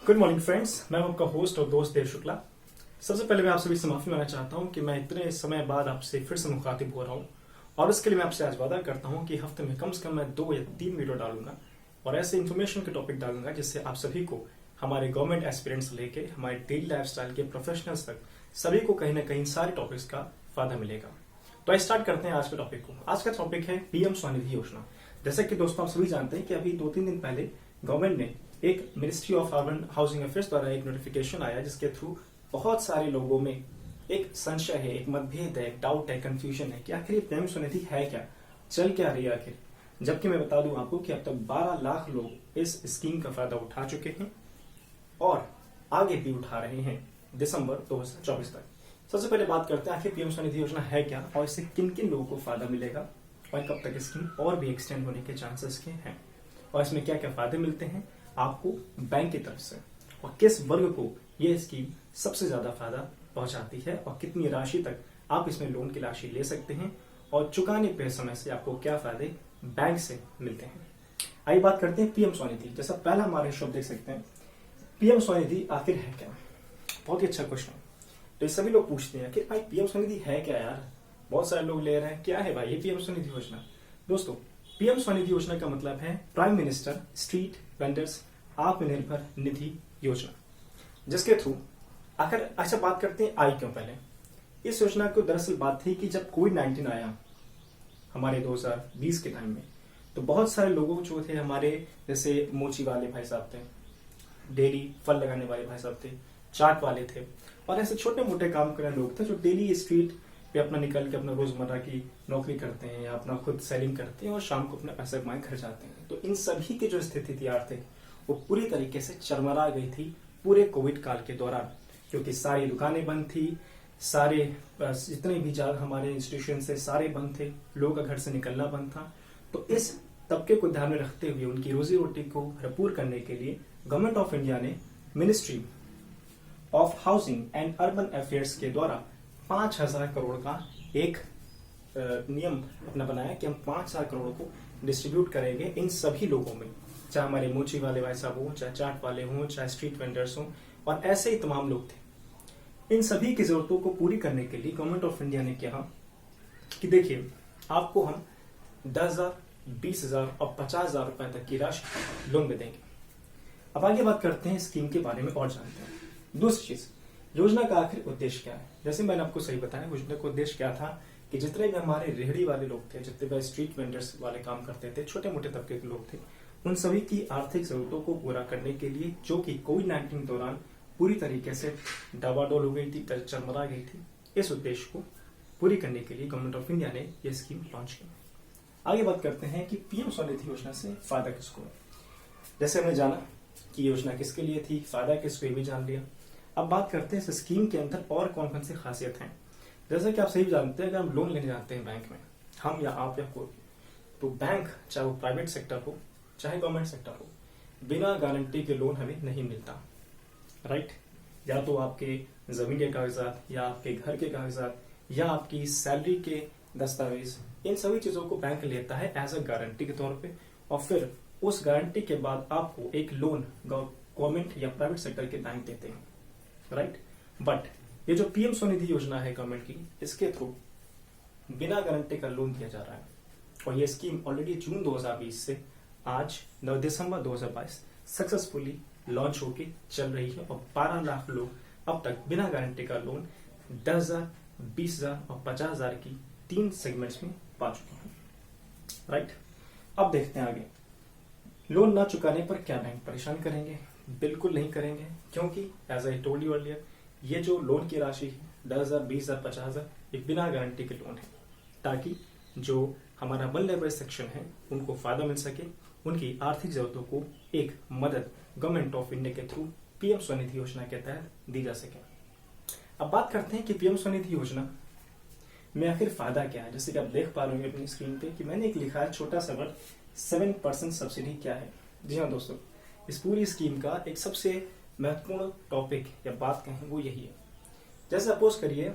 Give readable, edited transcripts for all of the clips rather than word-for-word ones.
Good morning friends, मैं हूं आपका होस्ट और दोस्त देव शुक्ला। सबसे पहले मैं आप सभी से माफी मांगना चाहता हूं कि मैं इतने समय बाद आपसे फिर से मुखातिब हो रहा हूं और इसके लिए मैं आपसे आज वादा करता हूं कि हफ्ते में कम से कम मैं 2 या 3 वीडियो डालूंगा और ऐसे इन्फॉर्मेशन के टॉपिक डालूंगा जिससे आप सभी को हमारे गवर्नमेंट एस्पिरेंट्स लेके हमारे डेली लाइफस्टाइल के प्रोफेशनल्स तक सभी को कहीं ना कहीं सारे टॉपिक्स का फायदा मिलेगा। तो आइए स्टार्ट करते हैं आज के टॉपिक को। आज का टॉपिक है पीएम स्वनिधि योजना। जैसे कि दोस्तों आप सभी जानते हैं कि अभी 2-3 दिन पहले गवर्नमेंट ने एक ministry of urban housing affairs द्वारा एक नोटिफिकेशन आया जिसके थ्रू बहुत सारे लोगों में एक संशय है, एक मतभेद है, एक डाउट है, कंफ्यूजन है कि आखिर ये पीएम स्वनिधि है क्या, चल क्या रही है आखिर। जबकि मैं बता दूं आपको कि अब तक 12 लाख लोग इस स्कीम का फायदा उठा चुके हैं और आगे भी उठा रहे हैं दिसंबर 2024 तक। सबसे पहले बात करते हैं आखिर पीएम स्वनिधि योजना है क्या और इससे किन किन लोगों को फायदा मिलेगा और कब तक स्कीम और भी एक्सटेंड होने के चांसेस के हैं और इसमें क्या क्या फायदे मिलते हैं आपको बैंक की तरफ से और किस वर्ग को यह स्कीम सबसे ज्यादा फायदा पहुंचाती है और कितनी राशि तक आप इसमें लोन की राशि ले सकते हैं और चुकाने पे समय से आपको क्या फायदे बैंक से मिलते हैं। आइए बात करते हैं पीएम स्वनिधि। जैसा पहला हमारे शब्द देख सकते हैं, पीएम स्वनिधि आखिर है क्या। बहुत ही अच्छा क्वेश्चन। तो ये सभी लोग पूछते हैं कि भाई पीएम स्वनिधि है क्या यार, बहुत सारे लोग ले रहे हैं, क्या है भाई ये पीएम स्वनिधि योजना। दोस्तों, पीएम स्वनिधि योजना का मतलब है prime minister street vendors Atmanirbhar Nidhi योजना, जिसके थ्रू आखिर अच्छा बात करते हैं आई क्यों। पहले इस योजना को दरअसल बात थी कि जब कोविड-19 आया हमारे 2020 के टाइम में, तो बहुत सारे लोगों जो थे हमारे, जैसे मोची वाले भाई साहब थे, डेली फल लगाने वाले भाई साहब थे, चाट वाले थे और ऐसे छोटे मोटे काम करने लोग थे जो डेली स्ट्रीट पे अपना निकल के अपना रोजमर्रा की नौकरी करते हैं या अपना खुद सेलिंग करते हैं और शाम को अपना पैसा कमाए घर जाते हैं। तो इन सभी की जो स्थिति थी आर्थिक, वो पूरी तरीके से चरमरा गई थी पूरे कोविड काल के दौरान, क्योंकि सारी दुकानें बंद थी, सारे जितने भी हमारे इंस्टीट्यूशन से सारे बंद थे, लोगों का घर से निकलना बंद था। तो इस तबके को ध्यान में रखते हुए उनकी रोजी रोटी को भरपूर करने के लिए गवर्नमेंट ऑफ इंडिया ने ministry of housing and urban affairs के द्वारा 5,000 करोड़ का एक नियम अपना बनाया कि हम 5,000 करोड़ को डिस्ट्रीब्यूट करेंगे इन सभी लोगों में, चाहे हमारे मोची वाले भाई साहब हो, चाहे चाट वाले हों, चाहे स्ट्रीट वेंडर्स हों और ऐसे ही तमाम लोग थे। इन सभी की जरूरतों को पूरी करने के लिए गवर्नमेंट ऑफ इंडिया ने कहा कि देखिए आपको हम 10,000, 20,000 और 50,000 रुपए तक की राशि लोन में देंगे। अब आगे बात करते हैं स्कीम के बारे में और जानते हैं। दूसरी चीज, योजना का आखिर उद्देश्य क्या है। जैसे मैंने आपको सही बताया, योजना का उद्देश्य क्या था कि जितने भी हमारे रेहड़ी वाले लोग थे, जितने भी स्ट्रीट वेंडर्स वाले काम करते थे, छोटे मोटे तबके के लोग थे, उन सभी की आर्थिक जरूरतों को पूरा करने के लिए, जो कि कोविड-19 दौरान पूरी तरीके से डावाडोल हो गई थी, चरमरा गई थी, इस उद्देश्य को पूरी करने के लिए गवर्नमेंट ऑफ इंडिया ने यह स्कीम लॉन्च की। आगे बात करते हैं कि पीएम स्वनिधि योजना से फायदा किसको है। जैसे हमने जाना कि योजना किसके लिए थी, फायदा किसको, ये भी जान लिया। अब बात करते हैं इस स्कीम के अंदर और कौन कौन सी खासियत हैं। जैसा कि आप सही जानते हैं, अगर हम लोन लेने जाते हैं बैंक में, हम या आप या कोई, तो बैंक चाहे वो प्राइवेट सेक्टर हो चाहे गवर्नमेंट सेक्टर हो, बिना गारंटी के लोन हमें नहीं मिलता, राइट। या तो आपके जमीन के कागजात या आपके घर के कागजात या आपकी सैलरी के दस्तावेज, इन सभी चीजों को बैंक लेता है एज अ गारंटी के तौर पे और फिर उस गारंटी के बाद आपको एक लोन गवर्नमेंट या प्राइवेट सेक्टर के बैंक देते हैं, राइट। बट ये जो पीएम स्वनिधि योजना है गवर्नमेंट की, इसके थ्रू बिना गारंटी का लोन दिया जा रहा है और ये स्कीम ऑलरेडी जून 2020 से आज 9 दिसंबर 2022 सक्सेसफुली लॉन्च होके चल रही है और 12 लाख लोग अब तक बिना गारंटी का लोन 10,000, 20,000 और 50,000 की 3 सेगमेंट्स में पा चुके हैं, राइट। अब देखते हैं आगे, लोन ना चुकाने पर क्या बैंक परेशान करेंगे। बिल्कुल नहीं करेंगे, क्योंकि as I told you earlier, ये जो लोन की राशि है 10,000, 20,000, 50,000, ये बिना गारंटी के लोन है, ताकि जो हमारा वल्नरेबल सेक्शन है उनको फायदा मिल सके, उनकी आर्थिक जरूरतों को एक मदद गवर्नमेंट ऑफ इंडिया के थ्रू पीएम स्वनिधि योजना के तहत दी जा सके। अब बात करते हैं कि पीएम स्वनिधि योजना में आखिर फायदा क्या है। जैसे कि आप देख पा रहे होंगे अपनी स्क्रीन पे कि मैंने एक लिखा है छोटा सा वर्ड, 7% सब्सिडी क्या है। जी हाँ दोस्तों, इस पूरी स्कीम का एक सबसे महत्वपूर्ण टॉपिक या बात कहें वो यही है। जैसे सपोज करिए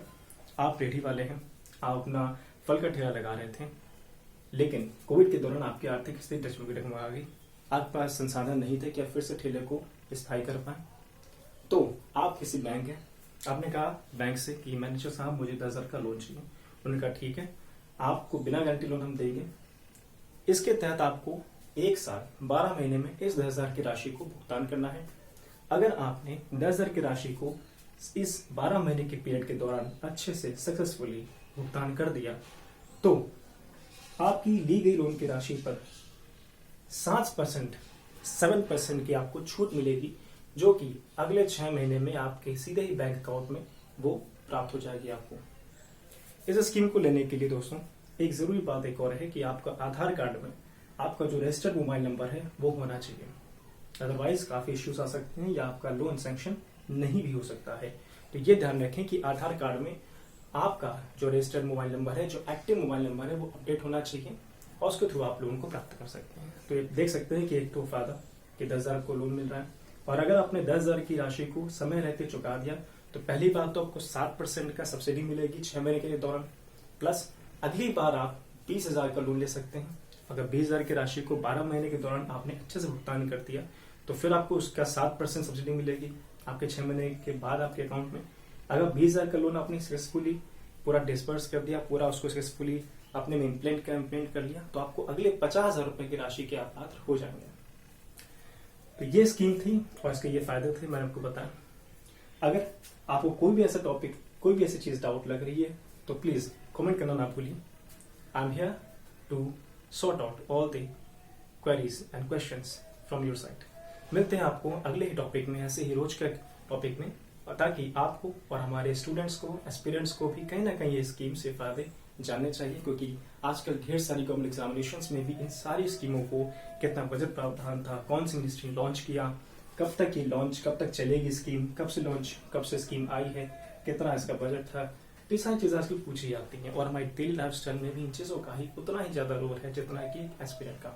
आप रेहड़ी वाले हैं, आप अपना फल का ठेला लगा रहे थे, लेकिन कोविड के दौरान आपकी आर्थिक स्थिति डगमगा गई, आपके पास संसाधन नहीं थे कि आप फिर से ठेले को स्थायी कर पाए, तो आप किसी बैंक है, आपने कहा बैंक से कि मैनेजर साहब मुझे 10,000 का लोन चाहिए। उन्होंने कहा ठीक है, आपको बिना गारंटी लोन हम देंगे। इसके तहत आपको 1 साल 12 महीने में इस 10,000 की राशि को भुगतान करना है। अगर आपने 10,000 की राशि को इस 12 महीने के पीरियड के दौरान अच्छे से सक्सेसफुली भुगतान कर दिया तो आपकी ली गई लोन की राशि पर 7% की आपको छूट मिलेगी, जो कि अगले 6 महीने में आपके सीधे ही बैंक अकाउंट में वो प्राप्त हो जाएगी आपको। इस स्कीम को लेने के लिए दोस्तों एक जरूरी बात एक और है कि आपका आधार कार्ड में आपका जो रजिस्टर्ड मोबाइल नंबर है वो होना चाहिए, अदरवाइज काफी इश्यूज आ सकते हैं या आपका लोन सैंक्शन नहीं भी हो सकता है। तो ये ध्यान रखें कि आधार कार्ड में आपका जो रजिस्टर्ड मोबाइल नंबर है, जो एक्टिव मोबाइल नंबर है, वो अपडेट होना चाहिए और उसके थ्रू आप लोन को प्राप्त कर सकते हैं। तो ये देख सकते हैं कि एक तो फायदा कि 10,000 को लोन मिल रहा है, और अगर आपने 10,000 की राशि को समय रहते चुका दिया तो पहली बात तो आपको 7% का सब्सिडी मिलेगी 6 महीने के दौरान, प्लस अगली बार आप 20,000 का लोन ले सकते हैं। अगर 20,000 की राशि को 12 महीने के दौरान आपने अच्छे से भुगतान कर दिया तो फिर आपको उसका 7% सब्सिडी मिलेगी आपके 6 महीने के बाद आपके अकाउंट में। अगर 20,000 का लोन आपने सक्सेसफुली पूरा डिस्पर्स कर दिया, पूरा उसको सक्सेसफुली आपने इम्प्लीमेंट कर लिया, तो आपको अगले 50,000 रुपए की राशि के आप पात्र हो जाएंगे। तो ये स्कीम थी और इसके ये फायदे थे, मैंने आपको बताया। अगर आपको कोई भी ऐसा टॉपिक, कोई भी ऐसी चीज डाउट लग रही है तो प्लीज कमेंट करना ना भूलिए। I am here to sort out all the queries and questions from your side. मिलते हैं आपको अगले ही टॉपिक में, ऐसे ही रोज के टॉपिक में, ताकि आपको और हमारे स्टूडेंट्स को, एस्पिरेंट्स को भी कहीं ना कहीं ये स्कीम से फायदे जानने चाहिए, क्योंकि आजकल ढेर सारी गवर्नमेंट एग्जामिनेशंस में भी इन सारी स्कीमों को कितना बजट प्रावधान था, कौन सी मिनिस्ट्री लॉन्च किया, कब तक ये लॉन्च, कब तक चलेगी स्कीम, कब से लॉन्च, कब से स्कीम आई है, कितना इसका बजट था, तो ये सारी चीजें आजकल पूछी जाती हैं। और हमारी डेली लाइफ स्टाइल में भी इन चीजों का ही उतना ही ज्यादा रोल है जितना कि एस्पिरेंट का।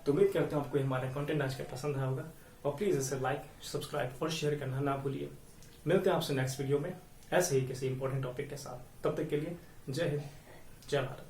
तो उम्मीद करते हैं आपको हमारा कंटेंट आज का पसंद आया होगा, और प्लीज इसे लाइक, सब्सक्राइब और शेयर करना ना भूलिए। मिलते हैं आपसे नेक्स्ट वीडियो में ऐसे ही किसी इंपॉर्टेंट टॉपिक के साथ। तब तक के लिए जय हिंद, जय भारत।